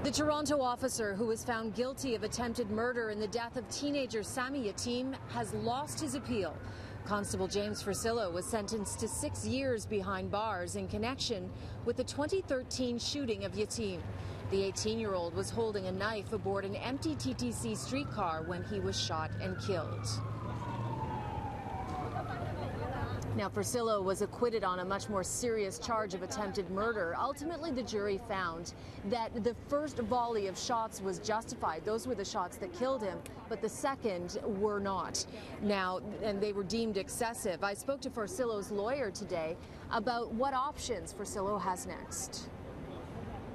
The Toronto officer who was found guilty of attempted murder in the death of teenager Sammy Yatim has lost his appeal. Constable James Forcillo was sentenced to 6 years behind bars in connection with the 2013 shooting of Yatim. The 18-year-old was holding a knife aboard an empty TTC streetcar when he was shot and killed. Now, Forcillo was acquitted on a much more serious charge of attempted murder. Ultimately, the jury found that the first volley of shots was justified. Those were the shots that killed him, but the second were not. Now, and they were deemed excessive. I spoke to Forcillo's lawyer today about what options Forcillo has next.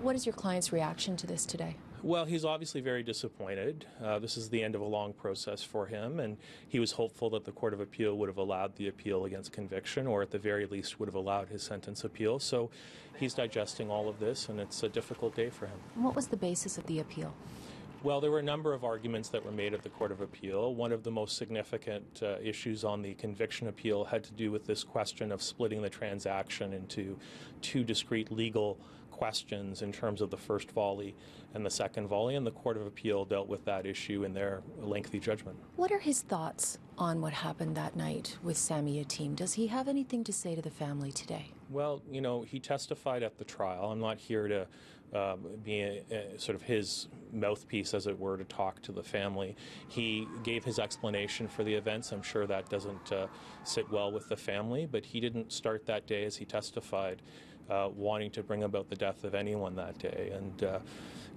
What is your client's reaction to this today? Well, he's obviously very disappointed. This is the end of a long process for him, and he was hopeful that the Court of Appeal would have allowed the appeal against conviction, or at the very least would have allowed his sentence appeal. So he's digesting all of this, and it's a difficult day for him. What was the basis of the appeal? Well, there were a number of arguments that were made at the Court of Appeal. One of the most significant issues on the conviction appeal had to do with this question of splitting the transaction into two discrete legal questions in terms of the first volley and the second volley, and the Court of Appeal dealt with that issue in their lengthy judgment. What are his thoughts on what happened that night with Sammy Yatim? Does he have anything to say to the family today? Well, you know, he testified at the trial. I'm not here to be sort of his mouthpiece, as it were, to talk to the family. He gave his explanation for the events. I'm sure that doesn't sit well with the family, but he didn't start that day, as he testified, wanting to bring about the death of anyone that day. And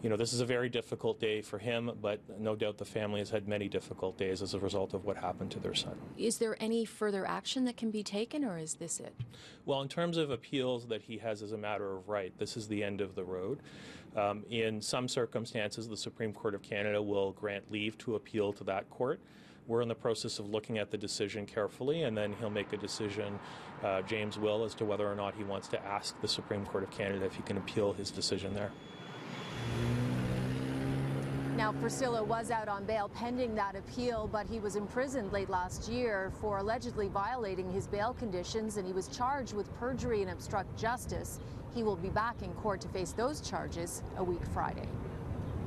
you know, this is a very difficult day for him, but no doubt the family has had many difficult days as a result of what happened to their son. Is there any further action that can be taken, or is this it? Well, in terms of appeals that he has as a matter of right, this is the end of the road. In some circumstances, the Supreme Court of Canada will grant leave to appeal to that court. We're in the process of looking at the decision carefully, and then he'll make a decision, James will, as to whether or not he wants to ask the Supreme Court of Canada if he can appeal his decision there. Now, Forcillo was out on bail pending that appeal, but he was imprisoned late last year for allegedly violating his bail conditions, and he was charged with perjury and obstruct justice. He will be back in court to face those charges a week Friday.